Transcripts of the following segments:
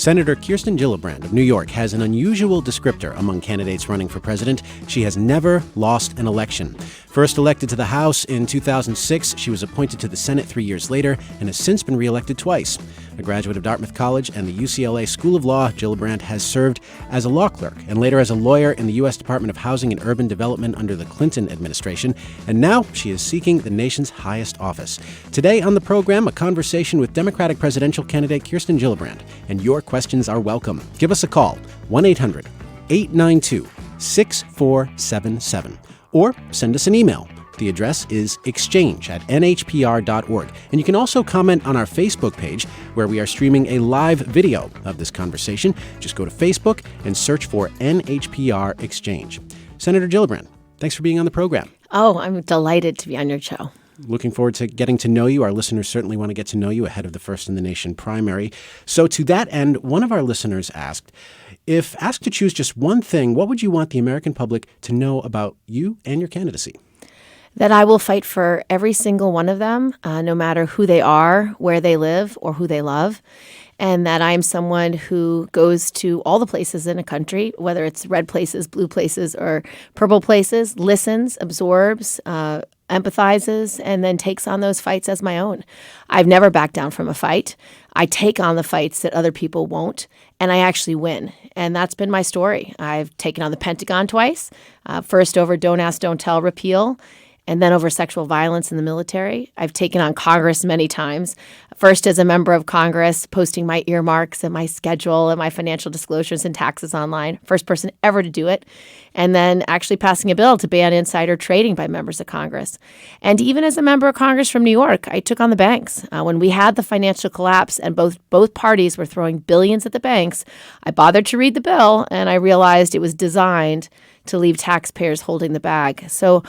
Senator Kirsten Gillibrand of New York has an unusual descriptor among candidates running for president. She has never lost an election. First elected to the House in 2006, she was appointed to the Senate 3 years later and has since been reelected twice. A graduate of Dartmouth College and the UCLA School of Law, Gillibrand has served as a law clerk and later as a lawyer in the U.S. Department of Housing and Urban Development under the Clinton administration, and now she is seeking the nation's highest office. Today on the program, a conversation with Democratic presidential candidate Kirsten Gillibrand, and your questions are welcome. Give us a call, 1-800-892-6477, or send us an email. The address is exchange@nhpr.org. And you can also comment on our Facebook page, where we are streaming a live video of this conversation. Just go to Facebook and search for NHPR Exchange. Senator Gillibrand, thanks for being on the program. Oh, I'm delighted to be on your show. Looking forward to getting to know you. Our listeners certainly want to get to know you ahead of the First in the Nation primary. So to that end, one of our listeners asked, if asked to choose just one thing, what would you want the American public to know about you and your candidacy? That I will fight for every single one of them, no matter who they are, where they live, or who they love. And that I am someone who goes to all the places in a country, whether it's red places, blue places, or purple places, listens, absorbs, empathizes, and then takes on those fights as my own. I've never backed down from a fight. I take on the fights that other people won't, and I actually win. And that's been my story. I've taken on the Pentagon twice, first over Don't Ask, Don't Tell repeal, and then over sexual violence in the military. I've taken on Congress many times, first as a member of Congress, posting my earmarks and my schedule and my financial disclosures and taxes online, first person ever to do it, and then actually passing a bill to ban insider trading by members of Congress. And even as a member of Congress from New York, I took on the banks. When we had the financial collapse and both parties were throwing billions at the banks, I bothered to read the bill, and I realized it was designed to leave taxpayers holding the bag. So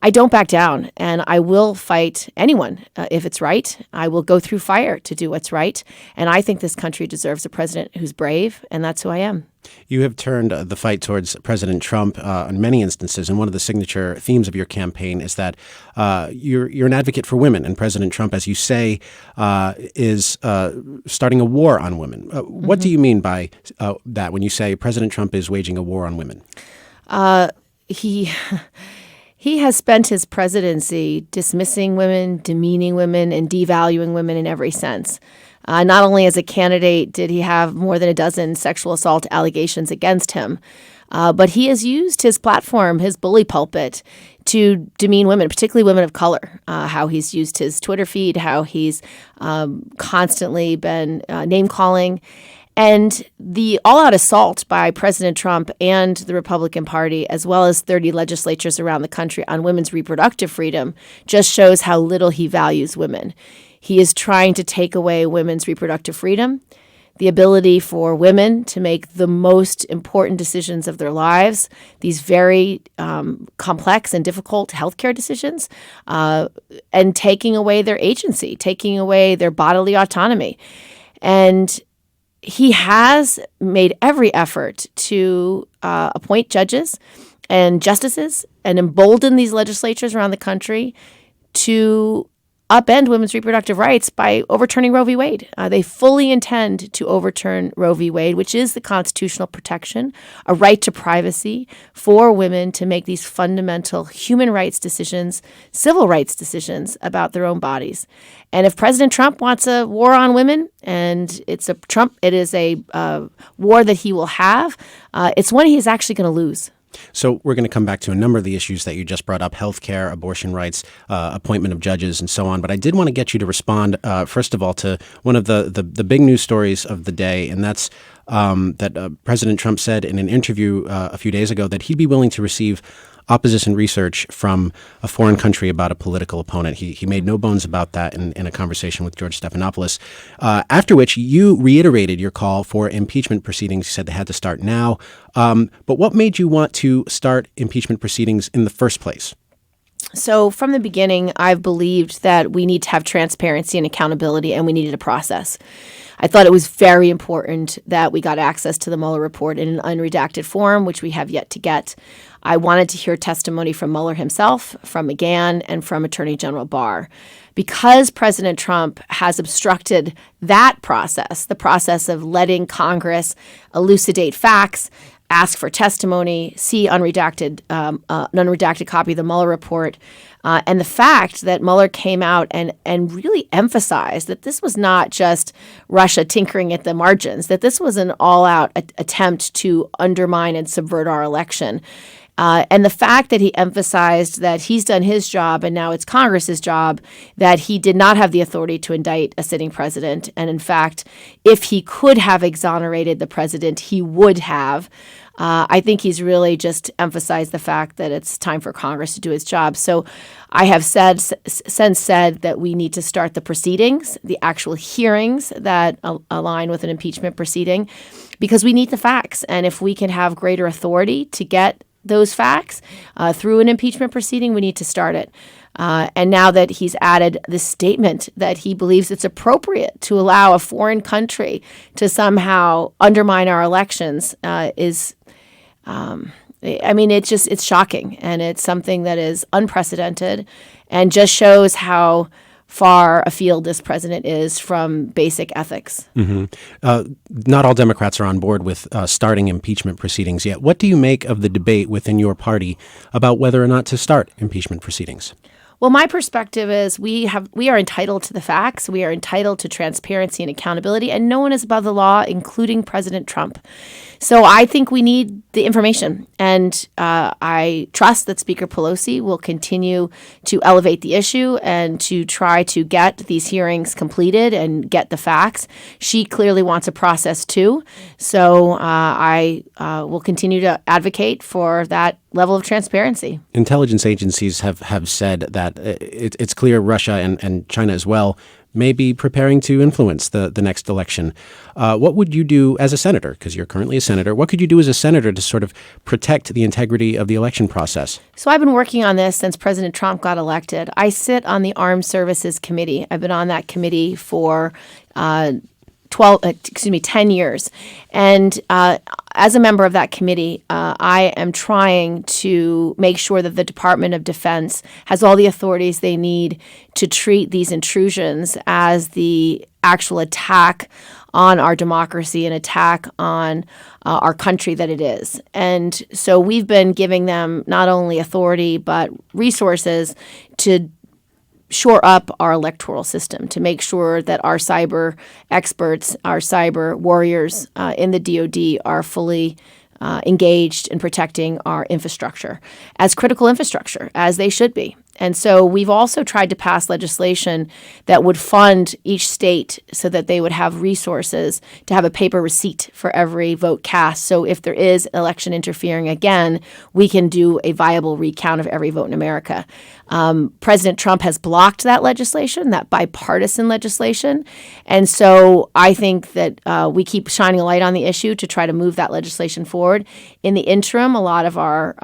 I don't back down, and I will fight anyone if it's right. I will go through fire to do what's right, and I think this country deserves a president who's brave, and that's who I am. You have turned the fight towards President Trump in many instances, and one of the signature themes of your campaign is that you're an advocate for women, and President Trump, as you say, is starting a war on women. What do you mean by that when you say President Trump is waging a war on women? He has spent his presidency dismissing women, demeaning women, and devaluing women in every sense. Not only as a candidate did he have more than a dozen sexual assault allegations against him, but he has used his platform, his bully pulpit, to demean women, particularly women of color, how he's used his Twitter feed, how he's constantly been name-calling. And the all-out assault by President Trump and the Republican Party, as well as 30 legislatures around the country on women's reproductive freedom, just shows how little he values women. He is trying to take away women's reproductive freedom, the ability for women to make the most important decisions of their lives, these very complex and difficult healthcare decisions, and taking away their agency, taking away their bodily autonomy. And he has made every effort to appoint judges and justices and embolden these legislatures around the country to upend women's reproductive rights by overturning Roe v. Wade. They fully intend to overturn Roe v. Wade, which is the constitutional protection, a right to privacy for women to make these fundamental human rights decisions, civil rights decisions about their own bodies. And if President Trump wants a war on women, and it is a war that he will have, it's one he's actually going to lose. So we're going to come back to a number of the issues that you just brought up, healthcare, abortion rights, appointment of judges, and so on. But I did want to get you to respond, first of all, to one of the big news stories of the day, and that's that President Trump said in an interview a few days ago that he'd be willing to receive opposition research from a foreign country about a political opponent. He made no bones about that in a conversation with George Stephanopoulos, after which you reiterated your call for impeachment proceedings. You said they had to start now. But what made you want to start impeachment proceedings in the first place? So from the beginning, I've believed that we need to have transparency and accountability, and we needed a process. I thought it was very important that we got access to the Mueller report in an unredacted form, which we have yet to get. I wanted to hear testimony from Mueller himself, from McGahn, and from Attorney General Barr. Because President Trump has obstructed that process, the process of letting Congress elucidate facts, ask for testimony, see an unredacted copy of the Mueller report, and the fact that Mueller came out and really emphasized that this was not just Russia tinkering at the margins, that this was an all-out attempt to undermine and subvert our election. And the fact that he emphasized that he's done his job and now it's Congress's job, that he did not have the authority to indict a sitting president. And in fact, if he could have exonerated the president, he would have. I think he's really just emphasized the fact that it's time for Congress to do its job. So I have since said that we need to start the proceedings, the actual hearings that align with an impeachment proceeding, because we need the facts. And if we can have greater authority to get those facts through an impeachment proceeding, we need to start it. And now that he's added this statement that he believes it's appropriate to allow a foreign country to somehow undermine our elections it's shocking. And it's something that is unprecedented and just shows how far afield this president is from basic ethics. Mm-hmm. Not all Democrats are on board with starting impeachment proceedings yet. What do you make of the debate within your party about whether or not to start impeachment proceedings? Well, my perspective is we are entitled to the facts. We are entitled to transparency and accountability, and no one is above the law, including President Trump. So I think we need the information, and I trust that Speaker Pelosi will continue to elevate the issue and to try to get these hearings completed and get the facts. She clearly wants a process too, so I will continue to advocate for that level of transparency. Intelligence agencies have said that it's clear Russia and China as well may be preparing to influence the next election. What would you do as a senator, because you're currently a senator, what could you do as a senator to sort of protect the integrity of the election process? So I've been working on this since President Trump got elected. I sit on the Armed Services Committee. I've been on that committee for 10 years. And as a member of that committee, I am trying to make sure that the Department of Defense has all the authorities they need to treat these intrusions as the actual attack on our democracy, an attack on our country that it is. And so we've been giving them not only authority, but resources to shore up our electoral system, to make sure that our cyber experts, our cyber warriors in the DoD are fully engaged in protecting our infrastructure as critical infrastructure, as they should be. And so we've also tried to pass legislation that would fund each state so that they would have resources to have a paper receipt for every vote cast. So if there is election interfering again, we can do a viable recount of every vote in America. President Trump has blocked that legislation, that bipartisan legislation. And so I think that we keep shining a light on the issue to try to move that legislation forward. In the interim, a lot of our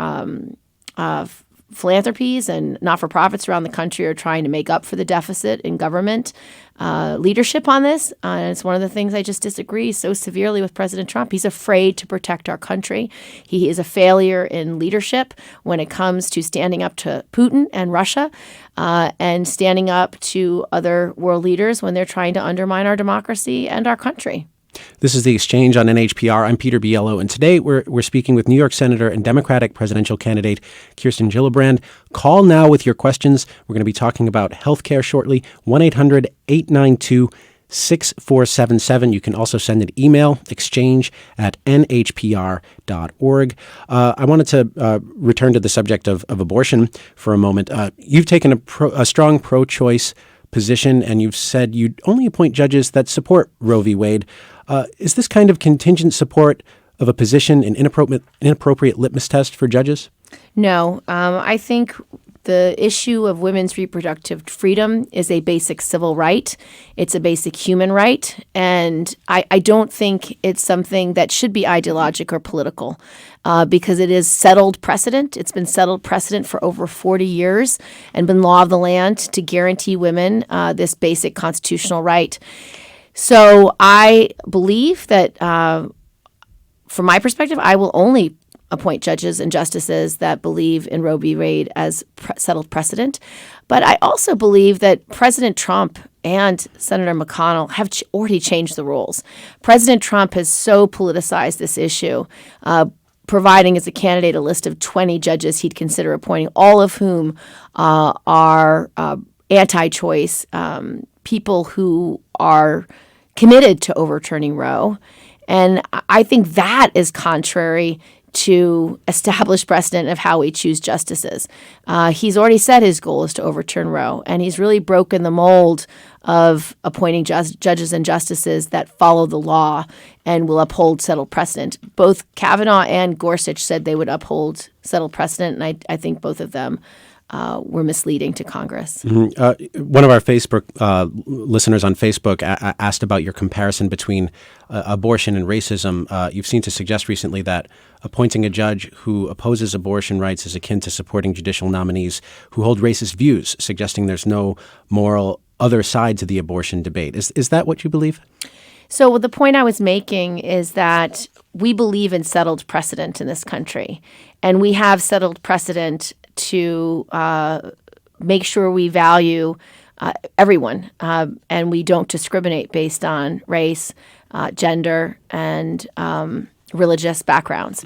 philanthropies and not-for-profits around the country are trying to make up for the deficit in government leadership on this. And it's one of the things I just disagree so severely with President Trump. He's afraid to protect our country. He is a failure in leadership when it comes to standing up to Putin and Russia and standing up to other world leaders when they're trying to undermine our democracy and our country. This is The Exchange on NHPR. I'm Peter Biello, and today we're speaking with New York Senator and Democratic presidential candidate Kirsten Gillibrand. Call now with your questions. We're going to be talking about health care shortly. 1-800-892-6477. You can also send an email, exchange@nhpr.org. I wanted to return to the subject of abortion for a moment. You've taken a strong pro-choice position, and you've said you'd only appoint judges that support Roe v. Wade. Is this kind of contingent support of a position an inappropriate litmus test for judges? No. I think the issue of women's reproductive freedom is a basic civil right. It's a basic human right. And I don't think it's something that should be ideologic or political because it is settled precedent. It's been settled precedent for over 40 years and been law of the land to guarantee women this basic constitutional right. So I believe that, from my perspective, I will only appoint judges and justices that believe in Roe v. Wade as settled precedent. But I also believe that President Trump and Senator McConnell have already changed the rules. President Trump has so politicized this issue, providing as a candidate a list of 20 judges he'd consider appointing, all of whom are anti-choice, people who are committed to overturning Roe. And I think that is contrary to established precedent of how we choose justices. He's already said his goal is to overturn Roe, and he's really broken the mold of appointing judges and justices that follow the law and will uphold settled precedent. Both Kavanaugh and Gorsuch said they would uphold settled precedent, and I think both of them were misleading to Congress. One of our Facebook listeners on Facebook asked about your comparison between abortion and racism. You've seemed to suggest recently that appointing a judge who opposes abortion rights is akin to supporting judicial nominees who hold racist views, suggesting there's no moral other side to the abortion debate. Is that what you believe? So the point I was making is that we believe in settled precedent in this country, and we have settled precedent to make sure we value everyone, and we don't discriminate based on race, gender, and religious backgrounends.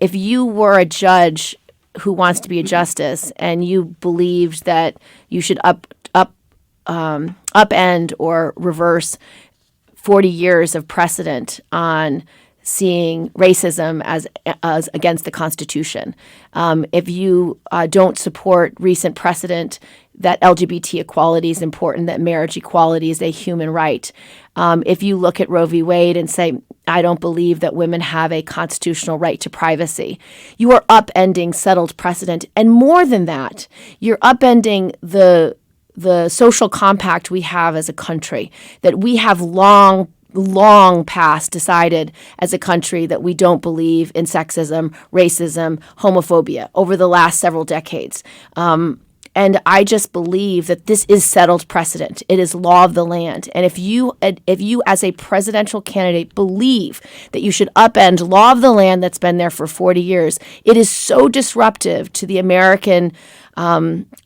If you were a judge who wants to be a justice and you believed that you should upend or reverse 40 years of precedent on seeing racism as against the Constitution, if you don't support recent precedent that LGBT equality is important, that marriage equality is a human right, if you look at Roe v. Wade and say, I don't believe that women have a constitutional right to privacy, you are upending settled precedent. And more than that, you're upending the social compact we have as a country, that we have long past decided as a country that we don't believe in sexism, racism, homophobia over the last several decades. And I just believe that this is settled precedent. It is law of the land. And if you as a presidential candidate believe that you should upend law of the land that's been there for 40 years, it is so disruptive to the American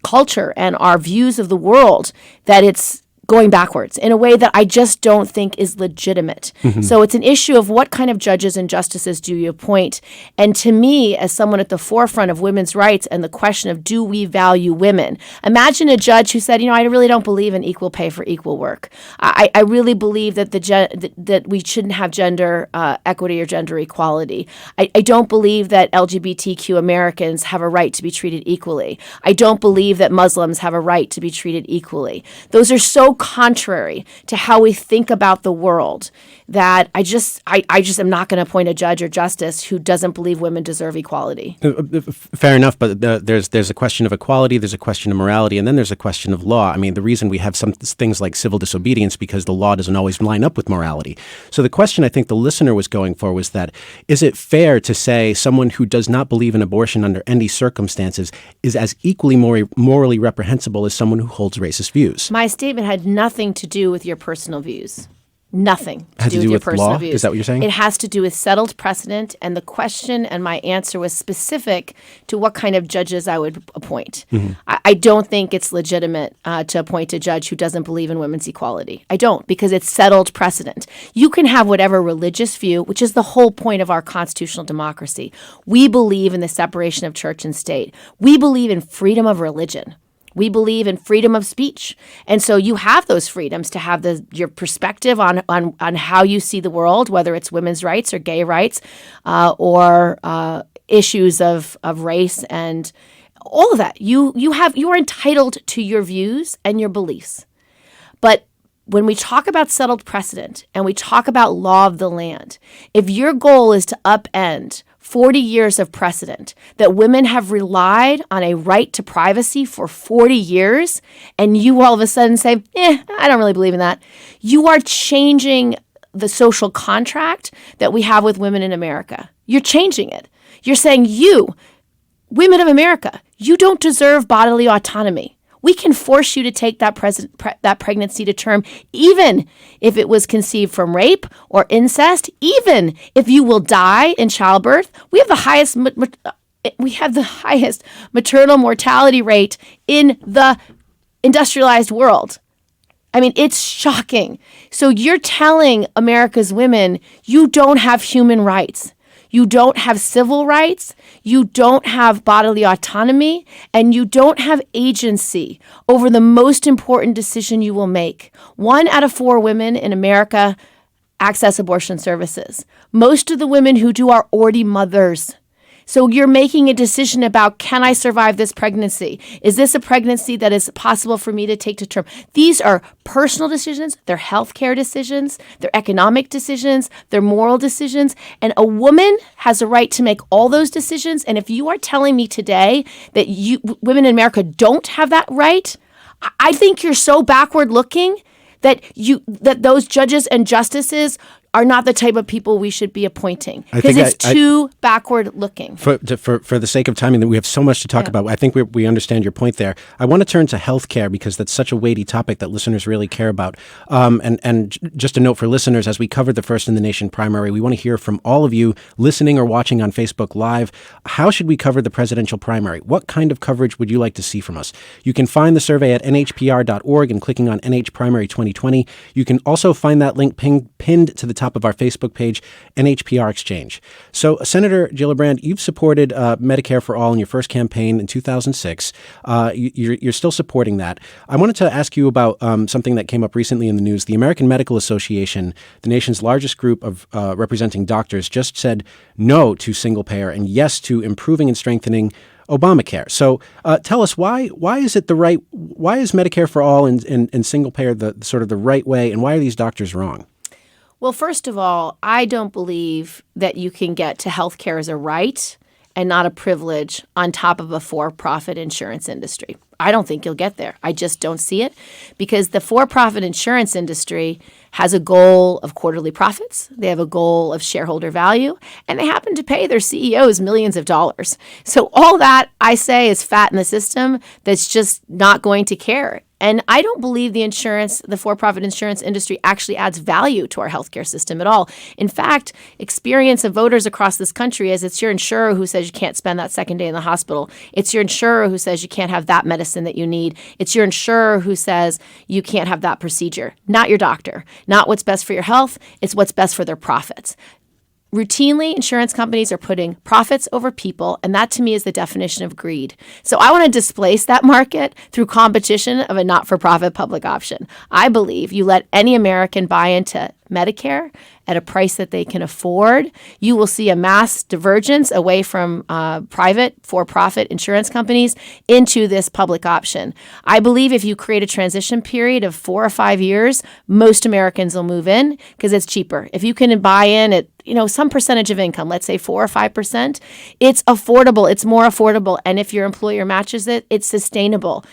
culture and our views of the world that it's going backwards in a way that I just don't think is legitimate. So it's an issue of what kind of judges and justices do you appoint. And to me, as someone at the forefront of women's rights and the question of do we value women, imagine a judge who said, I really don't believe in equal pay for equal work. I really believe that that we shouldn't have gender equity or gender equality. I don't believe that LGBTQ Americans have a right to be treated equally. I don't believe that Muslims have a right to be treated equally. Those are so contrary to how we think about the world that I just am not going to appoint a judge or justice who doesn't believe women deserve equality. Fair enough, but there's a question of equality, there's a question of morality, and then there's a question of law. I mean, the reason we have some things like civil disobedience because the law doesn't always line up with morality. So the question I think the listener was going for was that, is it fair to say someone who does not believe in abortion under any circumstances is as equally morally reprehensible as someone who holds racist views? My statement had nothing to do with your personal views. Nothing to do with your personal law? views. Is that what you're saying? It has to do with settled precedent, and the question and my answer was specific to what kind of judges I would appoint. I don't think it's legitimate to appoint a judge who doesn't believe in women's equality. I don't, because it's settled precedent. You can have whatever religious view, which is the whole point of our constitutional democracy. We believe in the separation of church and state. We believe in freedom of religion. We believe in freedom of speech. And so you have those freedoms to have your perspective on how you see the world, whether it's women's rights or gay rights or issues of race and all of that. You are entitled to your views and your beliefs. But when we talk about settled precedent and we talk about law of the land, if your goal is to upend 40 years of precedent, that women have relied on a right to privacy for 40 years, and you all of a sudden say, I don't really believe in that, you are changing the social contract that we have with women in America. You're changing it. You're saying women of America, you don't deserve bodily autonomy. We can force you to take that pregnancy to term, even if it was conceived from rape or incest, even if you will die in childbirth. We have the highest maternal mortality rate in the industrialized world. I mean, it's shocking. So you're telling America's women, you don't have human rights. You don't have civil rights. You don't have bodily autonomy, and you don't have agency over the most important decision you will make. 1 out of 4 women in America access abortion services. Most of the women who do are already mothers. So you're making a decision about, can I survive this pregnancy? Is this a pregnancy that is possible for me to take to term? These are personal decisions, they're healthcare decisions, they're economic decisions, they're moral decisions. And a woman has a right to make all those decisions. And if you are telling me today that women in America don't have that right, I think you're so backward looking that those judges and justices are not the type of people we should be appointing, because it's too backward looking. For the sake of timing, we have so much to talk about. I think we understand your point there. I want to turn to healthcare, because that's such a weighty topic that listeners really care about. And just a note for listeners, as we covered the First in the Nation primary, we want to hear from all of you listening or watching on Facebook Live. How should we cover the presidential primary? What kind of coverage would you like to see from us? You can find the survey at nhpr.org and clicking on NH Primary 2020. You can also find that link pinned to the top of our Facebook page, NHPR Exchange. So, Senator Gillibrand, you've supported Medicare for All in your first campaign in 2006. You're still supporting that. I wanted to ask you about something that came up recently in the news. The American Medical Association, the nation's largest group of representing doctors, just said no to single payer and yes to improving and strengthening Obamacare. So tell us why is Medicare for All and single payer the sort of the right way, and why are these doctors wrong? Well, first of all, I don't believe that you can get to health care as a right and not a privilege on top of a for-profit insurance industry. I don't think you'll get there. I just don't see it, because the for-profit insurance industry has a goal of quarterly profits. They have a goal of shareholder value, and they happen to pay their CEOs millions of dollars. So all that, I say, is fat in the system that's just not going to care. And I don't believe the for-profit insurance industry actually adds value to our healthcare system at all. In fact, experience of voters across this country is it's your insurer who says you can't spend that second day in the hospital. It's your insurer who says you can't have that medicine that you need. It's your insurer who says you can't have that procedure. Not your doctor. Not what's best for your health. It's what's best for their profits. Routinely, insurance companies are putting profits over people, and that to me is the definition of greed. So I want to displace that market through competition of a not-for-profit public option. I believe you let any American buy into Medicare at a price that they can afford, you will see a mass divergence away from private for-profit insurance companies into this public option. I believe if you create a transition period of 4 or 5 years, most Americans will move in because it's cheaper. If you can buy in at some percentage of income, let's say 4 or 5%, it's affordable. It's more affordable. And if your employer matches it, it's sustainable.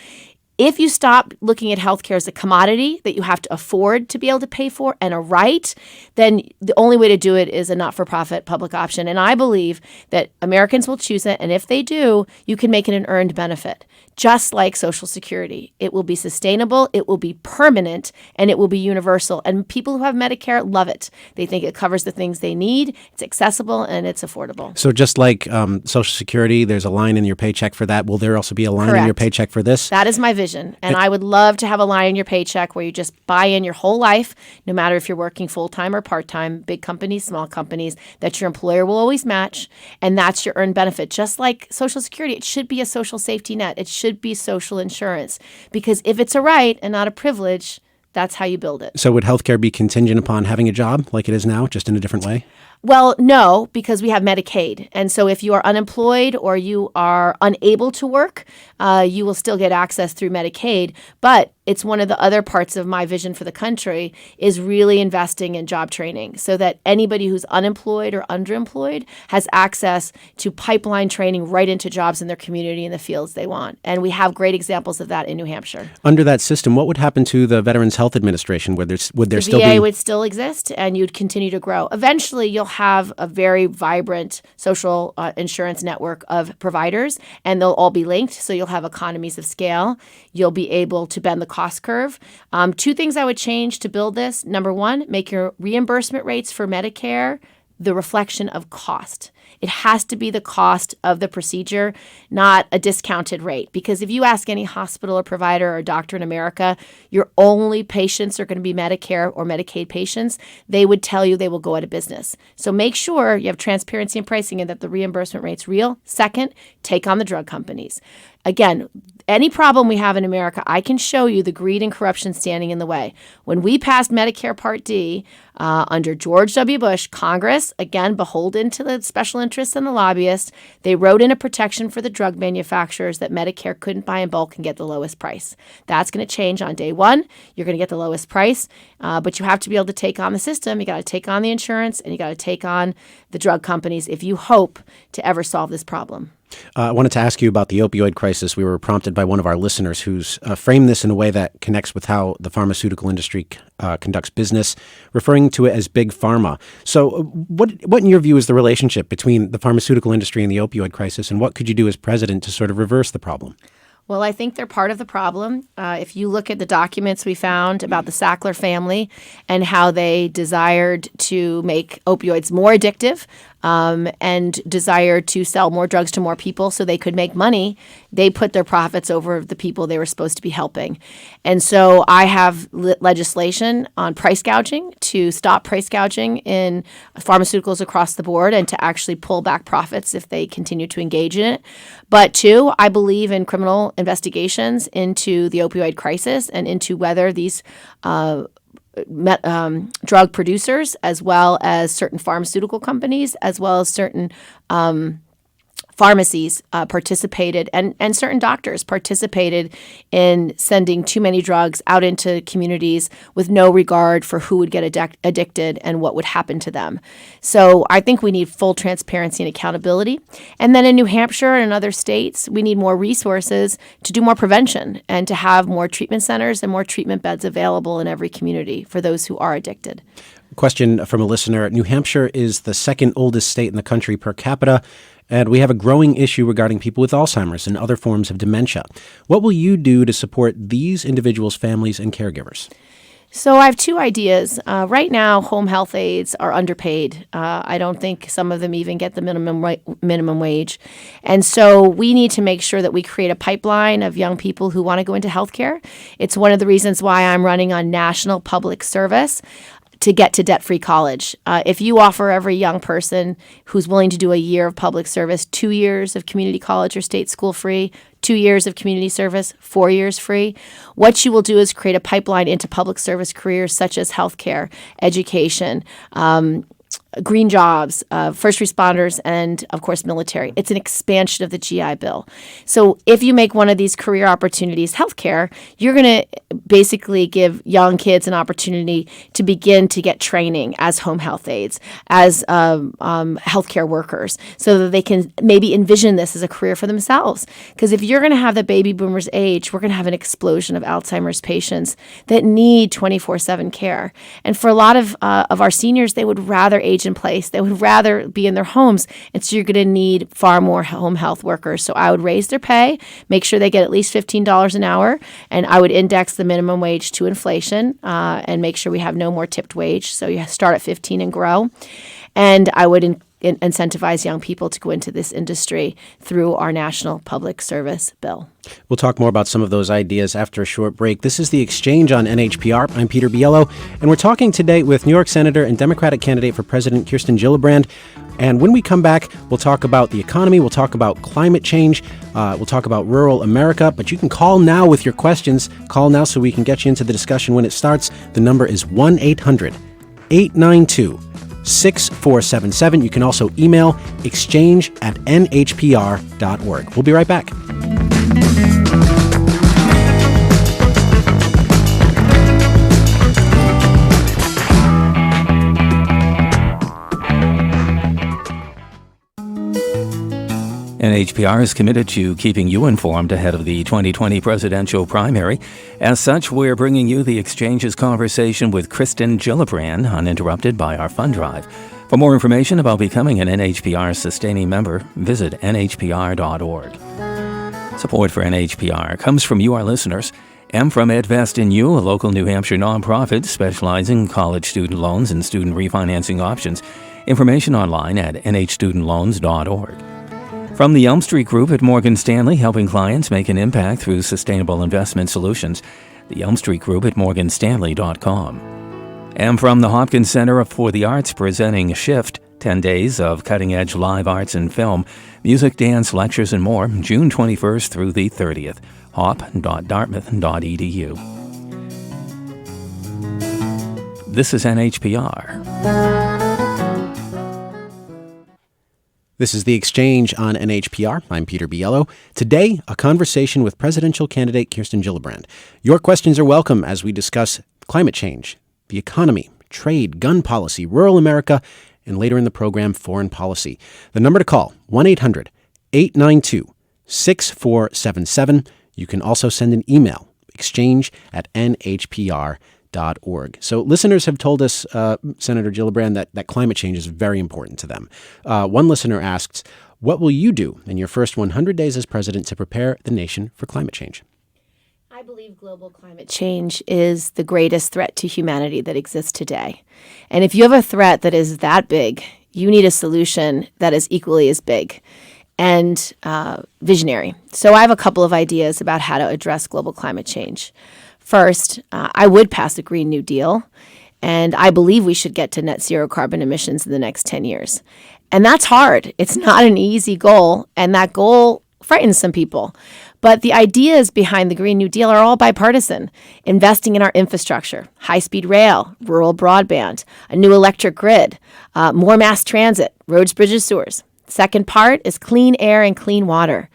If you stop looking at healthcare as a commodity that you have to afford to be able to pay for and a right, then the only way to do it is a not-for-profit public option. And I believe that Americans will choose it. And if they do, you can make it an earned benefit, just like Social Security. It will be sustainable, it will be permanent, and it will be universal. And people who have Medicare love it. They think it covers the things they need, it's accessible, and it's affordable. So just like Social Security, there's a line in your paycheck for that. Will there also be a line in your paycheck for this? That is my vision. And I would love to have a line in your paycheck where you just buy in your whole life, no matter if you're working full-time or part-time, big companies, small companies, that your employer will always match. And that's your earned benefit. Just like Social Security, it should be a social safety net. It should be social insurance. Because if it's a right and not a privilege, that's how you build it. So would healthcare be contingent upon having a job like it is now, just in a different way? Well, no, because we have Medicaid. And so if you are unemployed or you are unable to work, you will still get access through Medicaid. But it's one of the other parts of my vision for the country is really investing in job training so that anybody who's unemployed or underemployed has access to pipeline training right into jobs in their community in the fields they want. And we have great examples of that in New Hampshire. Under that system, what would happen to the Veterans Health Administration? Would there still be? The VA would still exist, and you'd continue to grow. Eventually, you'll have a very vibrant social insurance network of providers, and they'll all be linked, so you'll have economies of scale. You'll be able to bend the cost curve. Two things I would change to build this. Number one, make your reimbursement rates for Medicare the reflection of cost. It has to be the cost of the procedure, not a discounted rate. Because if you ask any hospital or provider or doctor in America, your only patients are going to be Medicare or Medicaid patients, they would tell you they will go out of business. So make sure you have transparency in pricing and that the reimbursement rate's real. Second, take on the drug companies. Again, any problem we have in America, I can show you the greed and corruption standing in the way. When we passed Medicare Part D under George W. Bush, Congress, again, beholden to the special interests and the lobbyists, they wrote in a protection for the drug manufacturers that Medicare couldn't buy in bulk and get the lowest price. That's going to change on day one. You're going to get the lowest price, but you have to be able to take on the system. You got to take on the insurance, and you got to take on the drug companies if you hope to ever solve this problem. I wanted to ask you about the opioid crisis. We were prompted by one of our listeners who's framed this in a way that connects with how the pharmaceutical industry conducts business, referring to it as big pharma. So what in your view is the relationship between the pharmaceutical industry and the opioid crisis, and what could you do as president to sort of reverse the problem? Well, I think they're part of the problem. If you look at the documents we found about the Sackler family and how they desired to make opioids more addictive and desired to sell more drugs to more people so they could make money, they put their profits over the people they were supposed to be helping. And so I have legislation on price gouging to stop price gouging in pharmaceuticals across the board and to actually pull back profits if they continue to engage in it. But two, I believe in criminal investigations into the opioid crisis and into whether these drug producers, as well as certain pharmaceutical companies, as well as certain pharmacies participated and certain doctors participated in sending too many drugs out into communities with no regard for who would get addicted and what would happen to them. So I think we need full transparency and accountability. And then in New Hampshire and in other states, we need more resources to do more prevention and to have more treatment centers and more treatment beds available in every community for those who are addicted. Question from a listener. New Hampshire is the second oldest state in the country per capita, and we have a growing issue regarding people with Alzheimer's and other forms of dementia. What will you do to support these individuals' families and caregivers? So I have two ideas. Right now, home health aides are underpaid. I don't think some of them even get the minimum wage. And so we need to make sure that we create a pipeline of young people who want to go into healthcare. It's one of the reasons why I'm running on national public service to get to debt-free college. If you offer every young person who's willing to do a year of public service, 2 years of community college or state school free, 2 years of community service, 4 years free, what you will do is create a pipeline into public service careers such as healthcare, education, green jobs, first responders, and, of course, military. It's an expansion of the GI Bill. So if you make one of these career opportunities healthcare, you're going to basically give young kids an opportunity to begin to get training as home health aides, as healthcare workers, so that they can maybe envision this as a career for themselves. Because if you're going to have the baby boomers age, we're going to have an explosion of Alzheimer's patients that need 24/7 care. And for a lot of our seniors, they would rather age in place. They would rather be in their homes. And so you're going to need far more home health workers. So I would raise their pay, make sure they get at least $15 an hour, and I would index the minimum wage to inflation and make sure we have no more tipped wage. So you start at 15 and grow. And I would incentivize young people to go into this industry through our National Public Service Bill. We'll talk more about some of those ideas after a short break. This is The Exchange on NHPR. I'm Peter Biello, and we're talking today with New York Senator and Democratic candidate for President Kirsten Gillibrand. And when we come back, we'll talk about the economy, we'll talk about climate change, we'll talk about rural America. But you can call now with your questions. Call now so we can get you into the discussion when it starts. The number is 1-800-892-6477. You can also email exchange@nhpr.org. We'll be right back. NHPR is committed to keeping you informed ahead of the 2020 presidential primary. As such, we're bringing you the Exchange's conversation with Kirsten Gillibrand, uninterrupted by our fund drive. For more information about becoming an NHPR sustaining member, visit nhpr.org. Support for NHPR comes from you, our listeners, and from Edvest in You, a local New Hampshire nonprofit specializing in college student loans and student refinancing options. Information online at nhstudentloans.org. From the Elm Street Group at Morgan Stanley, helping clients make an impact through sustainable investment solutions. The Elm Street Group at morganstanley.com. And from the Hopkins Center for the Arts, presenting Shift, 10 days of cutting-edge live arts and film, music, dance, lectures, and more, June 21st through the 30th. hop.dartmouth.edu. This is NHPR. This is The Exchange on NHPR. I'm Peter Biello. Today, a conversation with presidential candidate Kirsten Gillibrand. Your questions are welcome as we discuss climate change, the economy, trade, gun policy, rural America, and later in the program, foreign policy. The number to call, 1-800-892-6477. You can also send an email, exchange@nhpr.org. So listeners have told us, Senator Gillibrand, that climate change is very important to them. One listener asks, what will you do in your first 100 days as president to prepare the nation for climate change? I believe global climate change is the greatest threat to humanity that exists today. And if you have a threat that is that big, you need a solution that is equally as big and visionary. So I have a couple of ideas about how to address global climate change. First, I would pass a Green New Deal, and I believe we should get to net zero carbon emissions in the next 10 years. And that's hard. It's not an easy goal, and that goal frightens some people. But the ideas behind the Green New Deal are all bipartisan. Investing in our infrastructure, high-speed rail, rural broadband, a new electric grid, more mass transit, roads, bridges, sewers. Second part is clean air and clean water.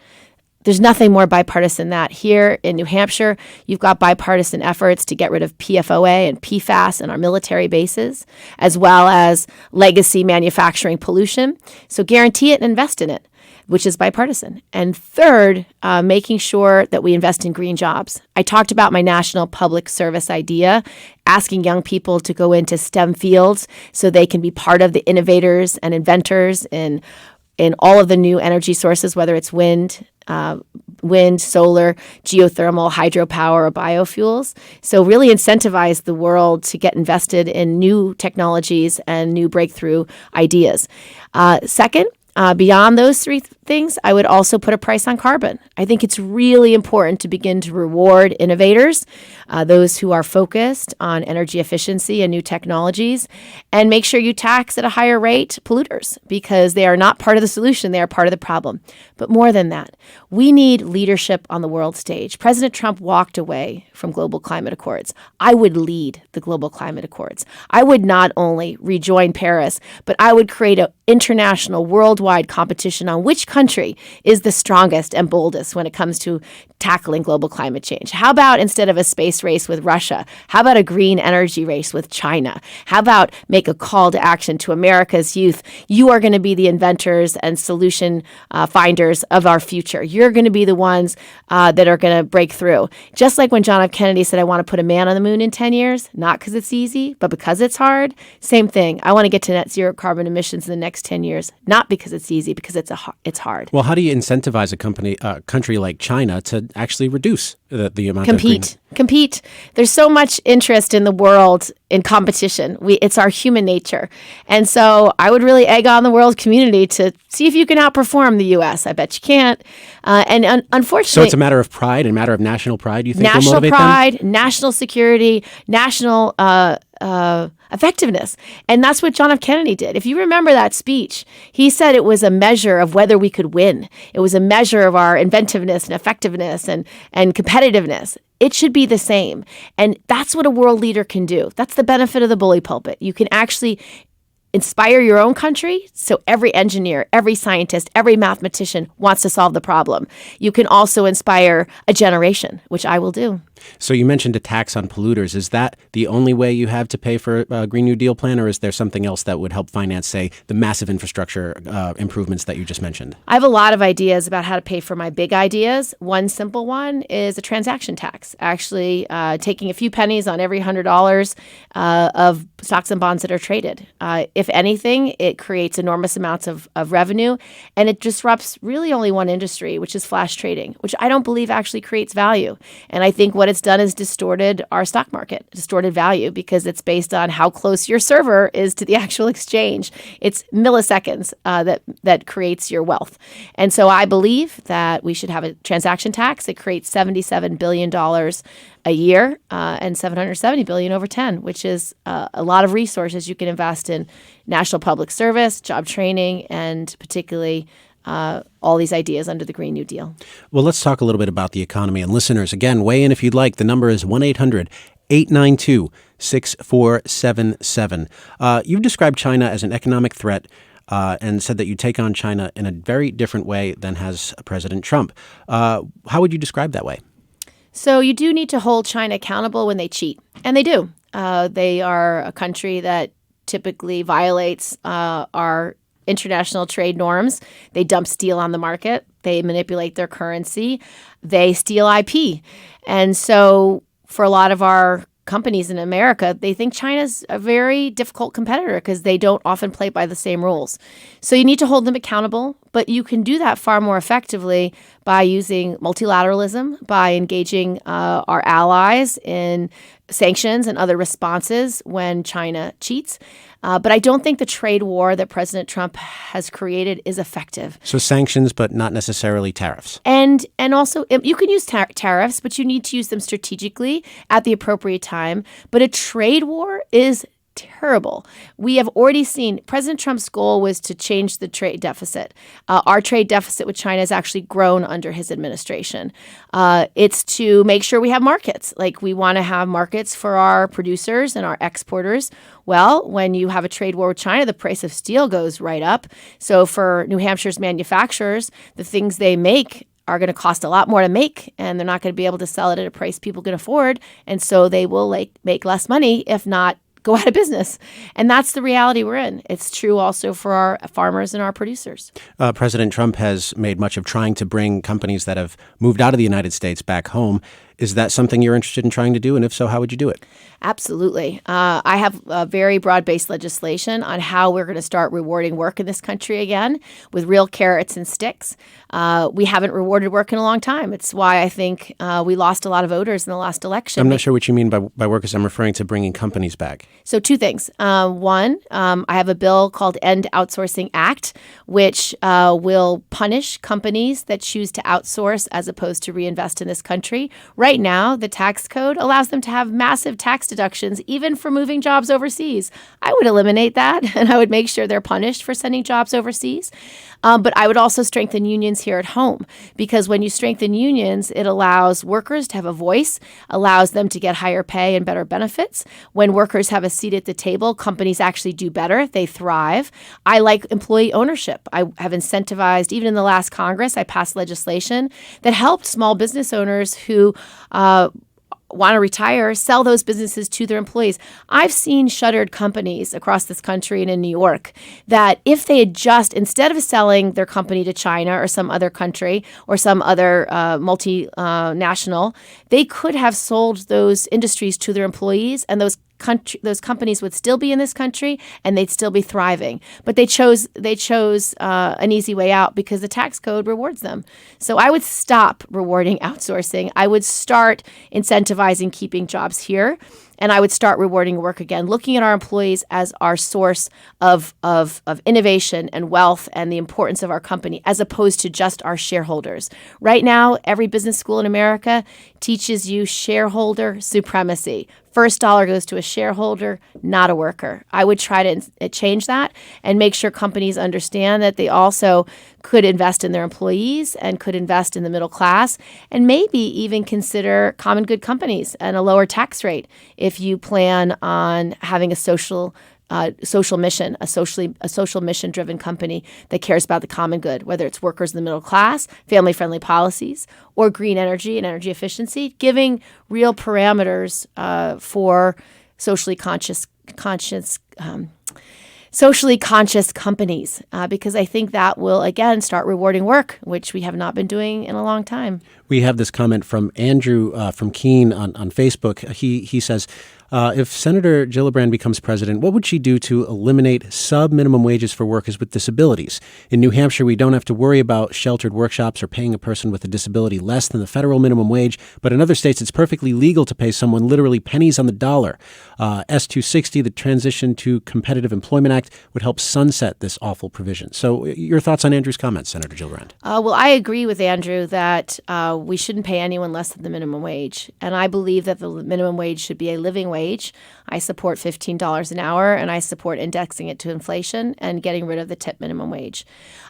There's nothing more bipartisan than that. Here in New Hampshire, you've got bipartisan efforts to get rid of PFOA and PFAS in our military bases, as well as legacy manufacturing pollution. So guarantee it and invest in it, which is bipartisan. And third, making sure that we invest in green jobs. I talked about my national public service idea, asking young people to go into STEM fields so they can be part of the innovators and inventors in all of the new energy sources, whether it's wind, solar, geothermal, hydropower, or biofuels. So really incentivize the world to get invested in new technologies and new breakthrough ideas. Second, beyond those three things, I would also put a price on carbon. I think it's really important to begin to reward innovators, those who are focused on energy efficiency and new technologies, and make sure you tax at a higher rate polluters, because they are not part of the solution, they are part of the problem. But more than that, we need leadership on the world stage. President Trump walked away from global climate accords. I would lead the global climate accords. I would not only rejoin Paris, but I would create an international, worldwide competition on which country is the strongest and boldest when it comes to tackling global climate change. How about instead of a space race with Russia, how about a green energy race with China? How about make a call to action to America's youth? You are going to be the inventors and solution finders of our future. You're going to be the ones that are going to break through. Just like when John F. Kennedy said, I want to put a man on the moon in 10 years, not because it's easy, but because it's hard. Same thing. I want to get to net zero carbon emissions in the next 10 years, not because it's easy, because it's hard. Well, how do you incentivize a country like China to actually reduce the amount of Compete. There's so much interest in the world in competition. It's our human nature. And so I would really egg on the world community to see if you can outperform the U.S. I bet you can't. Unfortunately... So it's a matter of pride, a matter of national pride, you think will motivate national pride, them? National security, national effectiveness. And that's what John F. Kennedy did. If you remember that speech, he said it was a measure of whether we could win. It was a measure of our inventiveness and effectiveness and competitiveness. It should be the same. And that's what a world leader can do. That's the benefit of the bully pulpit. You can actually inspire your own country, so every engineer, every scientist, every mathematician wants to solve the problem. You can also inspire a generation, which I will do. So you mentioned a tax on polluters. Is that the only way you have to pay for a Green New Deal plan, or is there something else that would help finance, say, the massive infrastructure improvements that you just mentioned? I have a lot of ideas about how to pay for my big ideas. One simple one is a transaction tax, actually taking a few pennies on every $100 of stocks and bonds that are traded. If anything, it creates enormous amounts of revenue, and it disrupts really only one industry, which is flash trading, which I don't believe actually creates value. And I think what it's done is distorted our stock market, distorted value, because it's based on how close your server is to the actual exchange. It's milliseconds that creates your wealth. And so I believe that we should have a transaction tax. It creates $77 billion a year and $770 billion over 10, which is a lot of resources you can invest in national public service, job training, and particularly all these ideas under the Green New Deal. Well, let's talk a little bit about the economy. And listeners, again, weigh in if you'd like. The number is 1-800-892-6477. You've described China as an economic threat and said that you take on China in a very different way than has President Trump. How would you describe that way? So you do need to hold China accountable when they cheat. And they do. They are a country that typically violates our international trade norms. They dump steel on the market. They manipulate their currency. They steal IP. And so for a lot of our companies in America, they think China's a very difficult competitor because they don't often play by the same rules. So you need to hold them accountable, but you can do that far more effectively by using multilateralism, by engaging our allies in sanctions and other responses when China cheats. But I don't think the trade war that President Trump has created is effective. So sanctions, but not necessarily tariffs. And also, you can use tariffs, but you need to use them strategically at the appropriate time. But a trade war is terrible. We have already seen President Trump's goal was to change the trade deficit. Our trade deficit with China has actually grown under his administration. It's to make sure we have markets. Like we want to have markets for our producers and our exporters. Well, when you have a trade war with China, the price of steel goes right up. So for New Hampshire's manufacturers, the things they make are going to cost a lot more to make, and they're not going to be able to sell it at a price people can afford. And so they will make less money, if not go out of business. And that's the reality we're in. It's true also for our farmers and our producers. President Trump has made much of trying to bring companies that have moved out of the United States back home. Is that something you're interested in trying to do? And if so, how would you do it? Absolutely. I have a very broad-based legislation on how we're going to start rewarding work in this country again with real carrots and sticks. We haven't rewarded work in a long time. It's why I think we lost a lot of voters in the last election. I'm not sure what you mean by workers. I'm referring to bringing companies back. So two things. One, I have a bill called End Outsourcing Act, which will punish companies that choose to outsource as opposed to reinvest in this country. Right now, the tax code allows them to have massive tax deductions, even for moving jobs overseas. I would eliminate that, and I would make sure they're punished for sending jobs overseas. But I would also strengthen unions here at home, because when you strengthen unions, it allows workers to have a voice, allows them to get higher pay and better benefits. When workers have a seat at the table, companies actually do better. They thrive. I like employee ownership. I have incentivized, even in the last Congress, I passed legislation that helped small business owners who want to retire, sell those businesses to their employees. I've seen shuttered companies across this country and in New York that if they had just, instead of selling their company to China or some other country or some other multinational, they could have sold those industries to their employees, and those companies would still be in this country and they'd still be thriving. But they chose an easy way out because the tax code rewards them. So I would stop rewarding outsourcing. I would start incentivizing keeping jobs here. And I would start rewarding work again, looking at our employees as our source of innovation and wealth and the importance of our company, as opposed to just our shareholders. Right now, every business school in America teaches you shareholder supremacy. First dollar goes to a shareholder, not a worker. I would try to change that and make sure companies understand that they also could invest in their employees and could invest in the middle class, and maybe even consider common good companies and a lower tax rate if you plan on having a social social mission, a social mission-driven company that cares about the common good, whether it's workers in the middle class, family-friendly policies, or green energy and energy efficiency, giving real parameters for socially conscious companies, because I think that will, again, start rewarding work, which we have not been doing in a long time. We have this comment from Andrew from Keene on Facebook. He says, if Senator Gillibrand becomes president, what would she do to eliminate sub-minimum wages for workers with disabilities? In New Hampshire, we don't have to worry about sheltered workshops or paying a person with a disability less than the federal minimum wage, but in other states, it's perfectly legal to pay someone literally pennies on the dollar. S-260, the Transition to Competitive Employment Act, would help sunset this awful provision. So your thoughts on Andrew's comments, Senator Gillibrand? Well, I agree with Andrew that we shouldn't pay anyone less than the minimum wage. And I believe that the minimum wage should be a living wage. I support $15 an hour, and I support indexing it to inflation and getting rid of the tip minimum wage.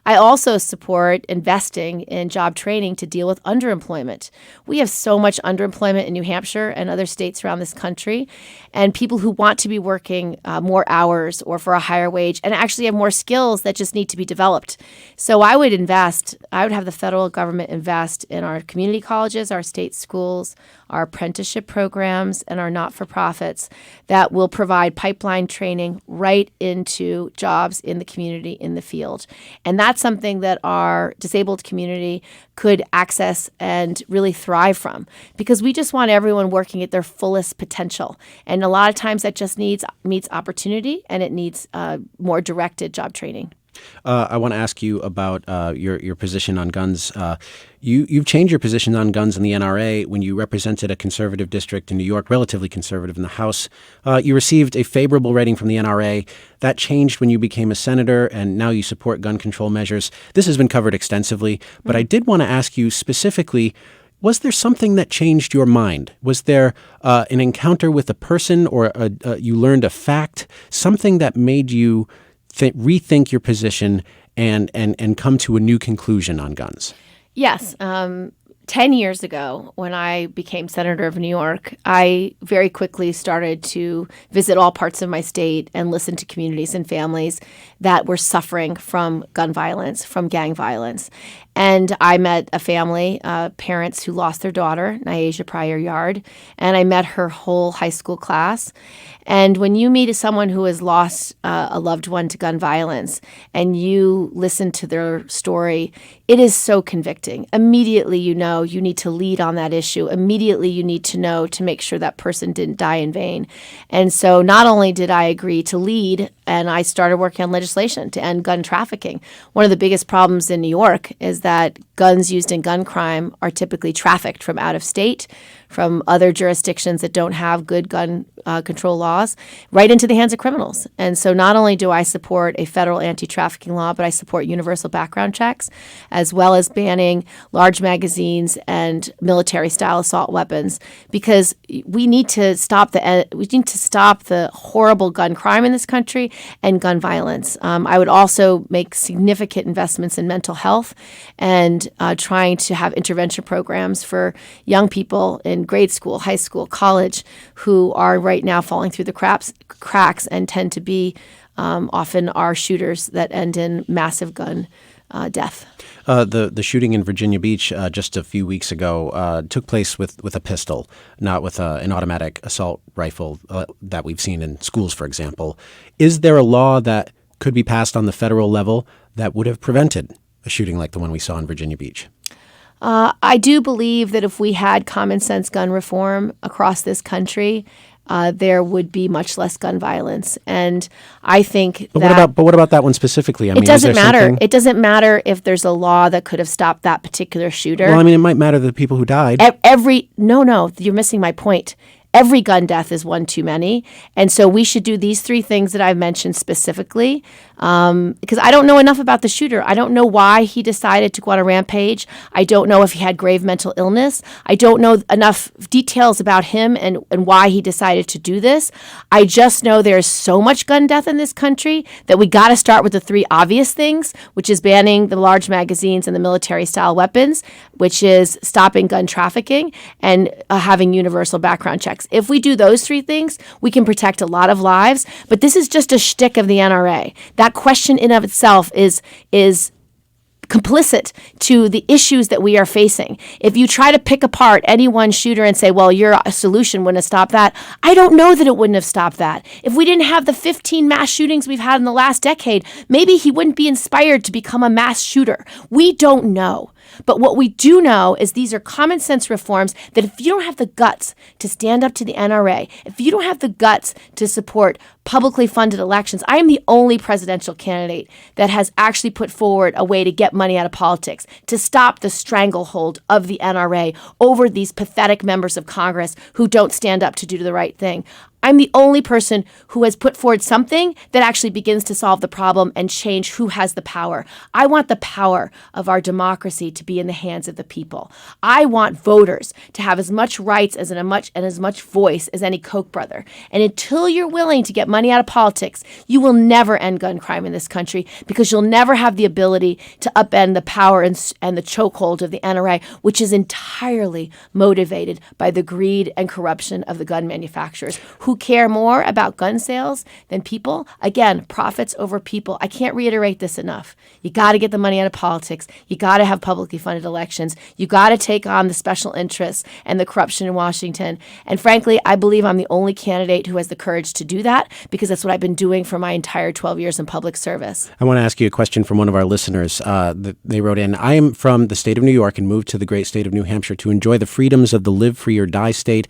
I also support investing in job training to deal with underemployment. We have so much underemployment in New Hampshire and other states around this country, and people who want to be working more hours or for a higher wage and actually have more skills that just need to be developed. So I would have the federal government invest in our community colleges, our state schools, our apprenticeship programs, and our not-for-profits that will provide pipeline training right into jobs in the community, in the field. And that's something that our disabled community could access and really thrive from, because we just want everyone working at their fullest potential. And a lot of times that just meets opportunity, and it needs more directed job training. I want to ask you about your position on guns. You've changed your position on guns in the NRA when you represented a conservative district in New York, relatively conservative in the House. You received a favorable rating from the NRA. That changed when you became a senator, and now you support gun control measures. This has been covered extensively, but I did want to ask you specifically, was there something that changed your mind? Was there an encounter with a person, or you learned a fact, something that made you rethink your position and come to a new conclusion on guns? Yes. 10 years ago, when I became Senator of New York, I very quickly started to visit all parts of my state and listen to communities and families that were suffering from gun violence, from gang violence. And I met a family, parents who lost their daughter, Nyasha Pryor-Yard, and I met her whole high school class. And when you meet someone who has lost a loved one to gun violence and you listen to their story, it is so convicting. Immediately you know you need to lead on that issue. Immediately you need to know to make sure that person didn't die in vain. And so not only did I agree to lead, and I started working on legislation to end gun trafficking. One of the biggest problems in New York is that guns used in gun crime are typically trafficked from out of state, from other jurisdictions that don't have good gun control laws, right into the hands of criminals. And so not only do I support a federal anti-trafficking law, but I support universal background checks, as well as banning large magazines and military-style assault weapons, because we need to stop the horrible gun crime in this country and gun violence. I would also make significant investments in mental health and trying to have intervention programs for young people in grade school, high school, college, who are right now falling through the cracks and tend to be often our shooters that end in massive gun death. The shooting in Virginia Beach just a few weeks ago took place with a pistol, not with an automatic assault rifle that we've seen in schools, for example. Is there a law that could be passed on the federal level that would have prevented a shooting like the one we saw in Virginia Beach? I do believe that if we had common sense gun reform across this country, there would be much less gun violence. And I think what about that one specifically? I mean, it doesn't matter. It doesn't matter if there's a law that could have stopped that particular shooter. Well, I mean, it might matter to the people who died. No, you're missing my point. Every gun death is one too many. And so we should do these three things that I've mentioned specifically, because I don't know enough about the shooter. I don't know why he decided to go on a rampage. I don't know if he had grave mental illness. I don't know enough details about him and why he decided to do this. I just know there's so much gun death in this country that we got to start with the three obvious things, which is banning the large magazines and the military-style weapons, which is stopping gun trafficking, and having universal background checks. checks. If we do those three things, we can protect a lot of lives. But this is just a shtick of the NRA. That question in of itself is complicit to the issues that we are facing. If you try to pick apart any one shooter and say, well, your solution wouldn't have stopped that, I don't know that it wouldn't have stopped that. If we didn't have the 15 mass shootings we've had in the last decade, maybe he wouldn't be inspired to become a mass shooter. We don't know. But what we do know is these are common sense reforms that if you don't have the guts to stand up to the NRA, if you don't have the guts to support publicly funded elections, I am the only presidential candidate that has actually put forward a way to get money out of politics, to stop the stranglehold of the NRA over these pathetic members of Congress who don't stand up to do the right thing. I'm the only person who has put forward something that actually begins to solve the problem and change who has the power. I want the power of our democracy to be in the hands of the people. I want voters to have as much rights as much voice as any Koch brother. And until you're willing to get money out of politics, you will never end gun crime in this country because you'll never have the ability to upend the power and the chokehold of the NRA, which is entirely motivated by the greed and corruption of the gun manufacturers who care more about gun sales than people. Again, profits over people. I can't reiterate this enough. You got to get the money out of politics. You got to have publicly funded elections. You got to take on the special interests and the corruption in Washington. And frankly, I believe I'm the only candidate who has the courage to do that because that's what I've been doing for my entire 12 years in public service. I want to ask you a question from one of our listeners. They wrote in, I am from the state of New York and moved to the great state of New Hampshire to enjoy the freedoms of the live free or die state.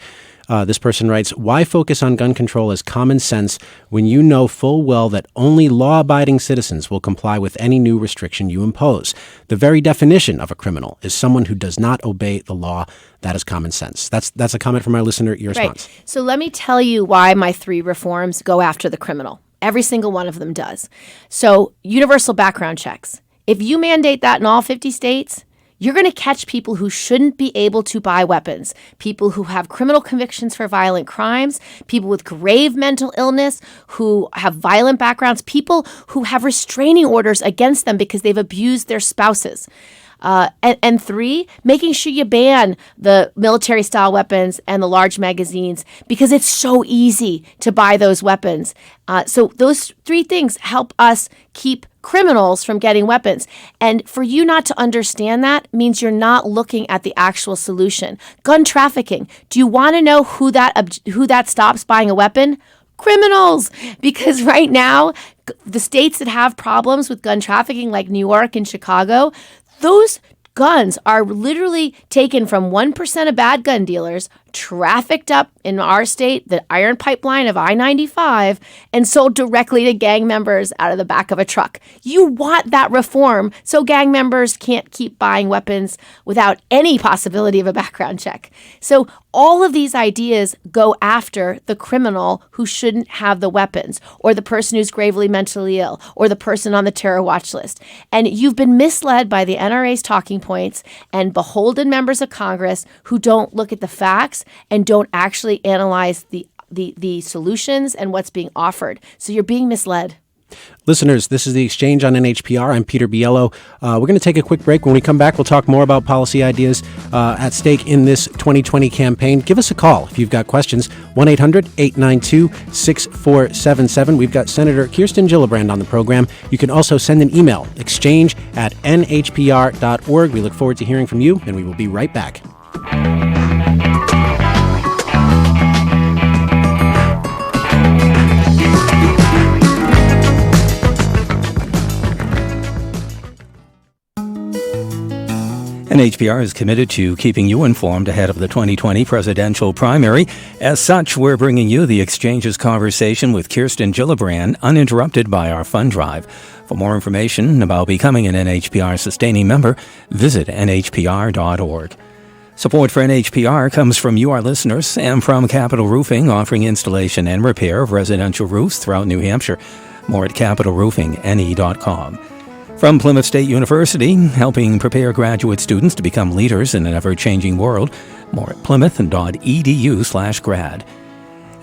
This person writes, why focus on gun control as common sense when you know full well that only law-abiding citizens will comply with any new restriction you impose? The very definition of a criminal is someone who does not obey the law. That is common sense. That's a comment from our listener. Your response. Right. So let me tell you why my 3 reforms go after the criminal. Every single one of them does. So universal background checks. If you mandate that in all 50 states, you're going to catch people who shouldn't be able to buy weapons, people who have criminal convictions for violent crimes, people with grave mental illness who have violent backgrounds, people who have restraining orders against them because they've abused their spouses. And 3, making sure you ban the military-style weapons and the large magazines because it's so easy to buy those weapons. So those 3 things help us keep criminals from getting weapons. And for you not to understand that means you're not looking at the actual solution. Gun trafficking. Do you want to know who that stops buying a weapon? Criminals. Because right now, the states that have problems with gun trafficking, like New York and Chicago, those guns are literally taken from 1% of bad gun dealers, trafficked up in our state, the iron pipeline of I-95, and sold directly to gang members out of the back of a truck. You want that reform so gang members can't keep buying weapons without any possibility of a background check. So all of these ideas go after the criminal who shouldn't have the weapons, or the person who's gravely mentally ill, or the person on the terror watch list. And you've been misled by the NRA's talking points and beholden members of Congress who don't look at the facts and don't actually analyze the solutions and what's being offered. So you're being misled. Listeners, this is The Exchange on NHPR. I'm Peter Biello. We're going to take a quick break. When we come back, we'll talk more about policy ideas at stake in this 2020 campaign. Give us a call if you've got questions. 1-800-892-6477. We've got Senator Kirsten Gillibrand on the program. You can also send an email, exchange@nhpr.org. We look forward to hearing from you, and we will be right back. NHPR is committed to keeping you informed ahead of the 2020 presidential primary. As such, we're bringing you the Exchange's conversation with Kirsten Gillibrand, uninterrupted by our fund drive. For more information about becoming an NHPR sustaining member, visit nhpr.org. Support for NHPR comes from you, our listeners, and from Capital Roofing, offering installation and repair of residential roofs throughout New Hampshire. More at capitalroofingNE.com. From Plymouth State University, helping prepare graduate students to become leaders in an ever-changing world. More at plymouth.edu/grad.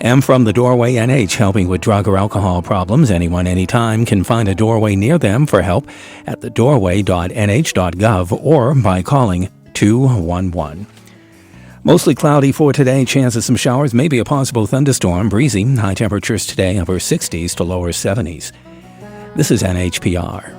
And from the Doorway NH, helping with drug or alcohol problems. Anyone, anytime can find a doorway near them for help at thedoorway.nh.gov or by calling 211. Mostly cloudy for today. Chance of some showers, maybe a possible thunderstorm. Breezy. High temperatures today, upper 60s to lower 70s. This is NHPR.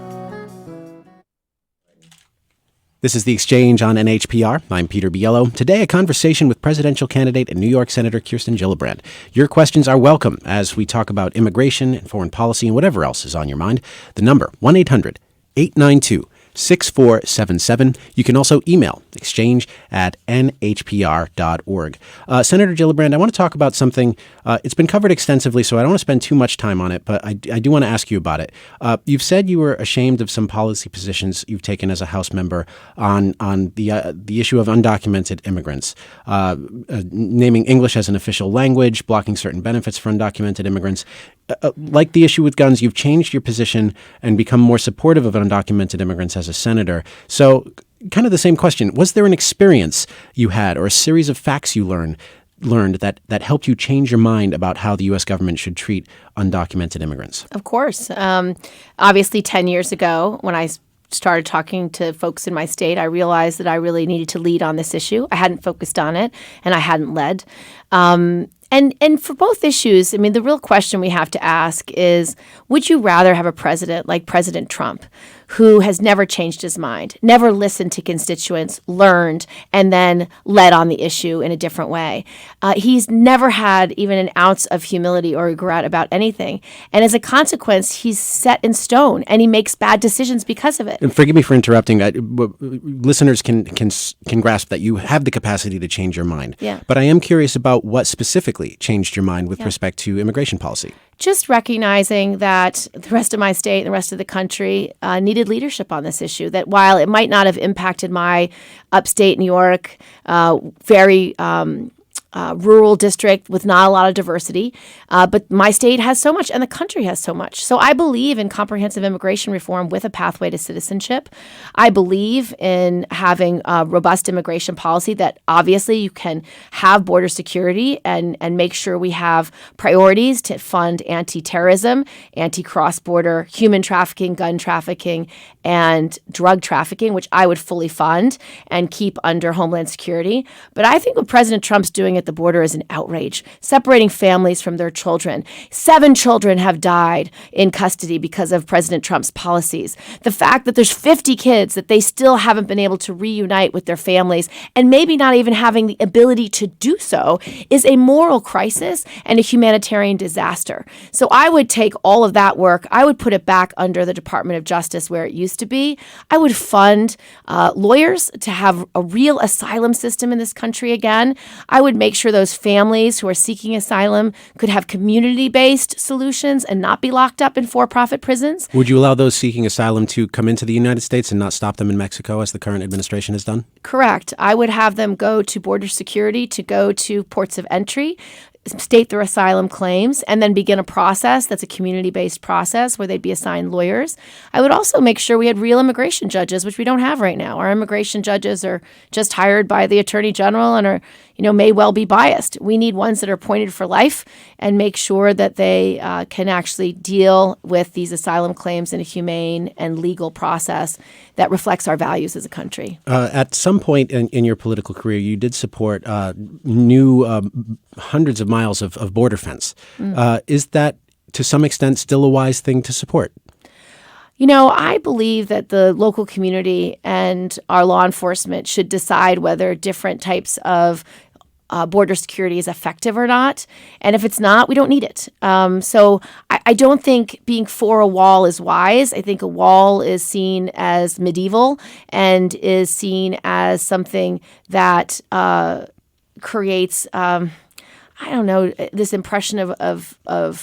This is The Exchange on NHPR. I'm Peter Biello. Today, a conversation with presidential candidate and New York Senator Kirsten Gillibrand. Your questions are welcome as we talk about immigration and foreign policy and whatever else is on your mind. The number, 1-800-892-6477. You can also email exchange@nhpr.org. Senator Gillibrand, I want to talk about something. It's been covered extensively, so I don't want to spend too much time on it, but I do want to ask you about it. You've said you were ashamed of some policy positions you've taken as a House member on the issue of undocumented immigrants, naming English as an official language, blocking certain benefits for undocumented immigrants. Like the issue with guns, you've changed your position and become more supportive of undocumented immigrants as a senator. So kind of the same question. Was there an experience you had or a series of facts you learned that helped you change your mind about how the U.S. government should treat undocumented immigrants? Of course. Obviously, 10 years ago, when I started talking to folks in my state, I realized that I really needed to lead on this issue. I hadn't focused on it, and I hadn't led. And for both issues, I mean, the real question we have to ask is, would you rather have a president like President Trump, who has never changed his mind, never listened to constituents, learned, and then led on the issue in a different way? He's never had even an ounce of humility or regret about anything. And as a consequence, he's set in stone, and he makes bad decisions because of it. And forgive me for interrupting. Listeners can grasp that you have the capacity to change your mind. Yeah. But I am curious about what specifically changed your mind with respect to immigration policy. Just recognizing that the rest of my state and the rest of the country needed leadership on this issue, that while it might not have impacted my upstate New York, very rural district with not a lot of diversity, but my state has so much and the country has so much. So I believe in comprehensive immigration reform with a pathway to citizenship. I believe in having a robust immigration policy that obviously you can have border security and make sure we have priorities to fund anti-terrorism, anti-cross-border human trafficking, gun trafficking, and drug trafficking, which I would fully fund and keep under Homeland Security. But I think what President Trump's doing at the border is an outrage, separating families from their children. 7 children have died in custody because of President Trump's policies. The fact that there's 50 kids that they still haven't been able to reunite with their families and maybe not even having the ability to do so is a moral crisis and a humanitarian disaster. So I would take all of that work, I would put it back under the Department of Justice where it used to be. I would fund lawyers to have a real asylum system in this country again. I would make sure those families who are seeking asylum could have community-based solutions and not be locked up in for-profit prisons. Would you allow those seeking asylum to come into the United States and not stop them in Mexico as the current administration has done? Correct. I would have them go to border security, to go to ports of entry, state their asylum claims, and then begin a process that's a community-based process where they'd be assigned lawyers. I would also make sure we had real immigration judges, which we don't have right now. Our immigration judges are just hired by the Attorney General and are, may well be biased. We need ones that are appointed for life and make sure that they can actually deal with these asylum claims in a humane and legal process that reflects our values as a country. At some point in your political career, you did support new hundreds of miles of border fence. Is that, to some extent, still a wise thing to support? I believe that the local community and our law enforcement should decide whether different types of border security is effective or not. And if it's not, we don't need it. So I don't think being for a wall is wise. I think a wall is seen as medieval and is seen as something that creates this impression of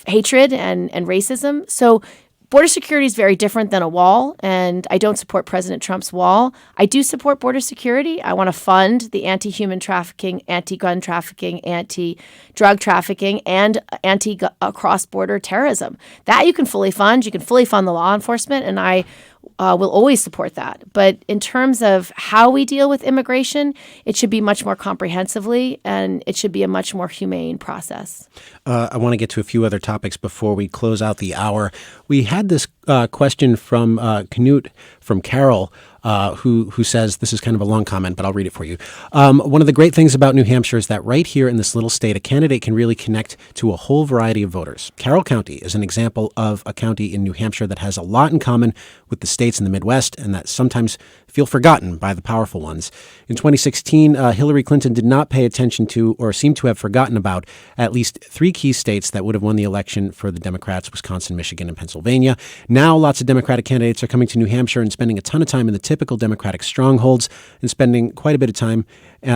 hatred and racism. So border security is very different than a wall, and I don't support President Trump's wall. I do support border security. I want to fund the anti-human trafficking, anti-gun trafficking, anti-drug trafficking, and anti-cross-border terrorism. That you can fully fund. You can fully fund the law enforcement, and I will always support that. But in terms of how we deal with immigration, it should be much more comprehensively, and it should be a much more humane process. I want to get to a few other topics before we close out the hour. We had this question from Knut from Carol, who says, this is kind of a long comment, but I'll read it for you. One of the great things about New Hampshire is that right here in this little state, a candidate can really connect to a whole variety of voters. Carroll County is an example of a county in New Hampshire that has a lot in common with the states in the Midwest and that sometimes feel forgotten by the powerful ones. In 2016, Hillary Clinton did not pay attention to or seem to have forgotten about at least 3 key states that would have won the election for the Democrats: Wisconsin, Michigan, and Pennsylvania. Now, lots of Democratic candidates are coming to New Hampshire and spending a ton of time in the typical Democratic strongholds and spending quite a bit of time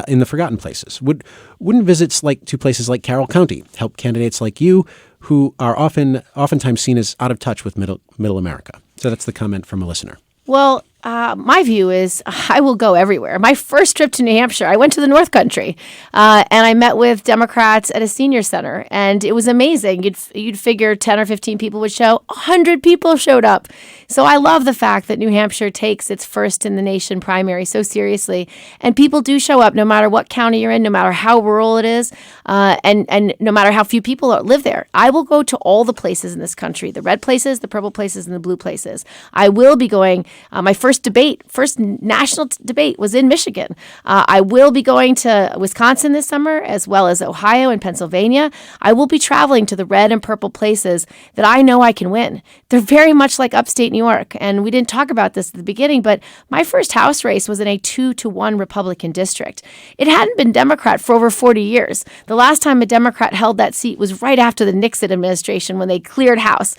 in the forgotten places. Wouldn't visits to places like Carroll County help candidates like you, who are oftentimes seen as out of touch with middle America? So that's the comment from a listener. Well, my view is I will go everywhere. My first trip to New Hampshire, I went to the North Country, and I met with Democrats at a senior center, and it was amazing. You'd figure 10 or 15 people would show. 100 people showed up. So I love the fact that New Hampshire takes its first in the nation primary so seriously, and people do show up no matter what county you're in, no matter how rural it is, and no matter how few people live there. I will go to all the places in this country, the red places, the purple places, and the blue places. I will be going, my first national debate was in Michigan. I will be going to Wisconsin this summer, as well as Ohio and Pennsylvania. I will be traveling to the red and purple places that I know I can win. They're very much like upstate New York. And we didn't talk about this at the beginning, but my first House race was in a 2-to-1 Republican district. It hadn't been Democrat for over 40 years. The last time a Democrat held that seat was right after the Nixon administration, when they cleared House.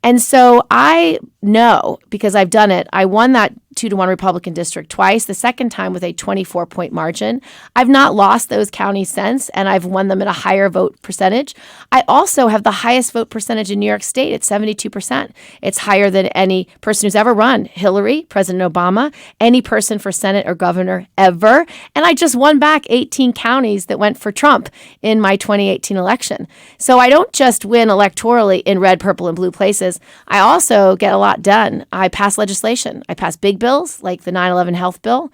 And so I know, because I've done it, I won that 2-to-1 Republican district twice, the second time with a 24-point margin. I've not lost those counties since, and I've won them at a higher vote percentage. I also have the highest vote percentage in New York State at 72%. It's higher than any person who's ever run: Hillary, President Obama, any person for Senate or governor ever. And I just won back 18 counties that went for Trump in my 2018 election. So I don't just win electorally in red, purple, and blue places. I also get a lot done. I pass legislation. I pass big bills like the 9/11 health bill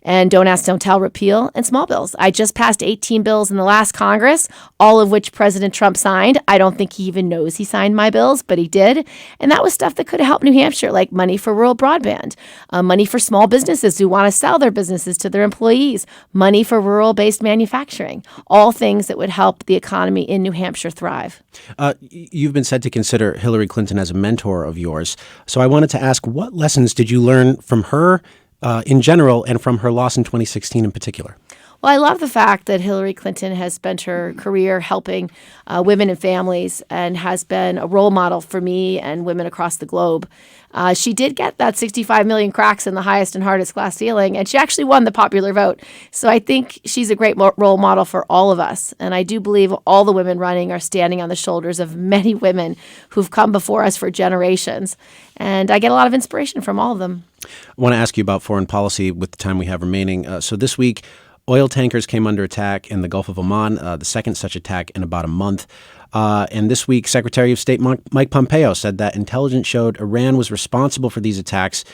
and Don't Ask, Don't Tell repeal, and small bills. I just passed 18 bills in the last Congress, all of which President Trump signed. I don't think he even knows he signed my bills, but he did. And that was stuff that could have helped New Hampshire, like money for rural broadband, money for small businesses who want to sell their businesses to their employees, money for rural-based manufacturing, all things that would help the economy in New Hampshire thrive. You've been said to consider Hillary Clinton as a mentor of yours. So I wanted to ask, what lessons did you learn from her in general and from her loss in 2016 in particular? Well, I love the fact that Hillary Clinton has spent her career helping women and families and has been a role model for me and women across the globe. She did get that 65 million cracks in the highest and hardest glass ceiling, and she actually won the popular vote. So I think she's a great role model for all of us. And I do believe all the women running are standing on the shoulders of many women who've come before us for generations. And I get a lot of inspiration from all of them. I want to ask you about foreign policy with the time we have remaining. So this week, oil tankers came under attack in the Gulf of Oman, the second such attack in about a month. And this week, Secretary of State Mike Pompeo said that intelligence showed Iran was responsible for these attacks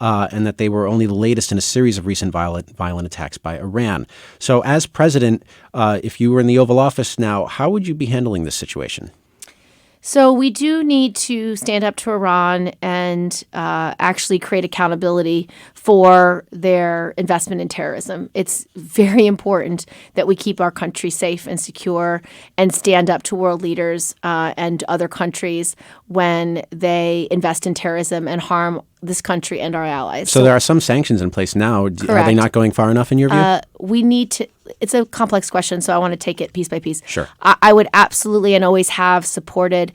and that they were only the latest in a series of recent violent attacks by Iran. So as president, if you were in the Oval Office now, how would you be handling this situation? So we do need to stand up to Iran and actually create accountability for their investment in terrorism. It's very important that we keep our country safe and secure and stand up to world leaders and other countries when they invest in terrorism and harm this country and our allies. So there are some sanctions in place now. Correct. Are they not going far enough in your view? We need to. It's a complex question, so I want to take it piece by piece. Sure. I would absolutely and always have supported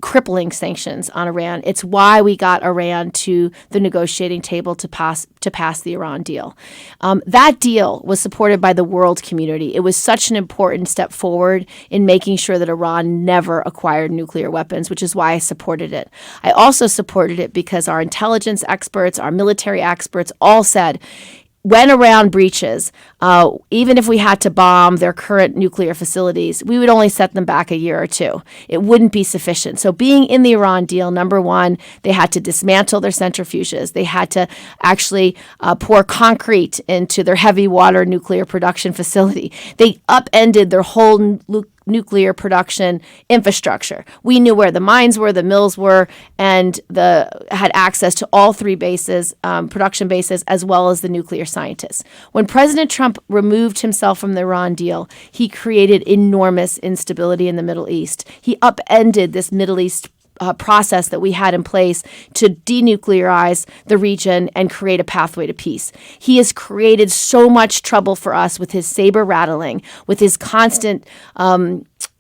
crippling sanctions on Iran. It's why we got Iran to the negotiating table to pass the Iran deal. That deal was supported by the world community. It was such an important step forward in making sure that Iran never acquired nuclear weapons, which is why I supported it. I also supported it because our intelligence experts, our military experts all said, when Iran breaches, even if we had to bomb their current nuclear facilities, we would only set them back a year or two. It wouldn't be sufficient. So being in the Iran deal, number one, they had to dismantle their centrifuges. They had to actually pour concrete into their heavy water nuclear production facility. They upended their whole nuclear production infrastructure. We knew where the mines were, the mills were, and had access to all three bases, production bases, as well as the nuclear scientists. When President Trump removed himself from the Iran deal, he created enormous instability in the Middle East. He upended this Middle East process that we had in place to denuclearize the region and create a pathway to peace. He has created so much trouble for us with his saber rattling, with his constant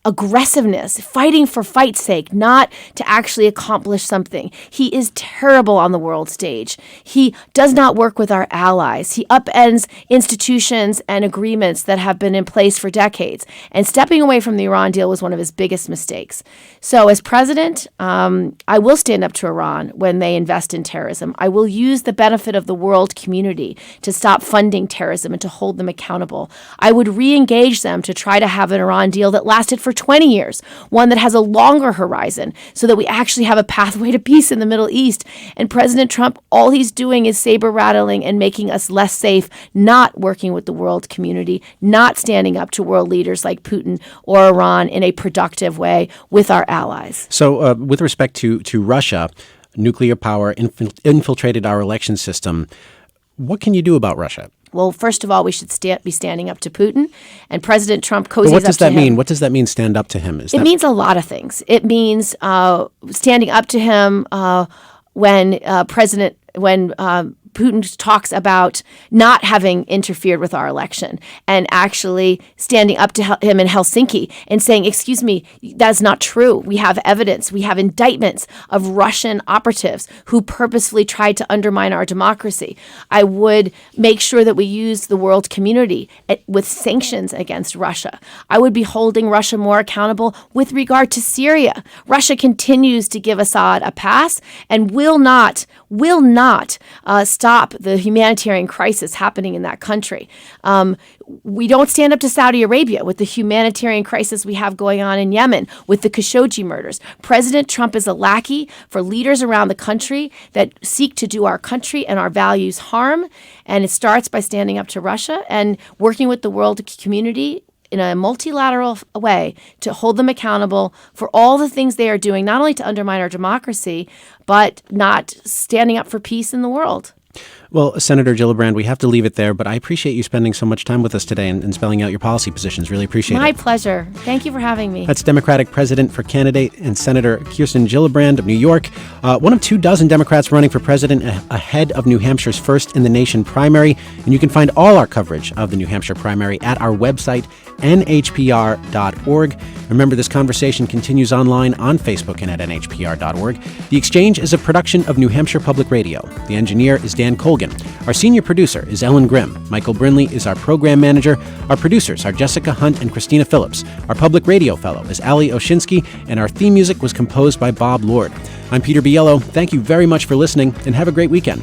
aggressiveness, fighting for fight's sake, not to actually accomplish something. He is terrible on the world stage. He does not work with our allies. He upends institutions and agreements that have been in place for decades. And stepping away from the Iran deal was one of his biggest mistakes. So as president, I will stand up to Iran when they invest in terrorism. I will use the benefit of the world community to stop funding terrorism and to hold them accountable. I would re-engage them to try to have an Iran deal that lasted for 20 years, one that has a longer horizon, so that we actually have a pathway to peace in the Middle East. And President Trump, all he's doing is saber rattling and making us less safe, not working with the world community, not standing up to world leaders like Putin or Iran in a productive way with our allies. So with respect to Russia, nuclear power infiltrated our election system. What can you do about Russia? Well, first of all, we should be standing up to Putin, and President Trump cozies up to him. What does that mean? What does that mean, stand up to him? It means a lot of things. It means standing up to him when Putin talks about not having interfered with our election, and actually standing up to him in Helsinki and saying, excuse me, that's not true. We have evidence. We have indictments of Russian operatives who purposefully tried to undermine our democracy. I would make sure that we use the world community with sanctions against Russia. I would be holding Russia more accountable with regard to Syria. Russia continues to give Assad a pass and will not stop the humanitarian crisis happening in that country. We don't stand up to Saudi Arabia with the humanitarian crisis we have going on in Yemen with the Khashoggi murders. President Trump is a lackey for leaders around the country that seek to do our country and our values harm. And it starts by standing up to Russia and working with the world community in a multilateral way to hold them accountable for all the things they are doing, not only to undermine our democracy, but not standing up for peace in the world. Well, Senator Gillibrand, we have to leave it there, but I appreciate you spending so much time with us today and spelling out your policy positions. Really appreciate it. My pleasure. Thank you for having me. That's Democratic President for Candidate and Senator Kirsten Gillibrand of New York, one of 24 Democrats running for president ahead of New Hampshire's first in the nation primary. And you can find all our coverage of the New Hampshire primary at our website, NHPR.org. Remember, this conversation continues online on Facebook and at NHPR.org. The Exchange is a production of New Hampshire Public Radio. The engineer is Dan Colgan. Our senior producer is Ellen Grimm. Michael Brinley is our program manager. Our producers are Jessica Hunt and Christina Phillips. Our public radio fellow is Ali Oshinsky, and our theme music was composed by Bob Lord. I'm Peter Biello. Thank you very much for listening, and have a great weekend.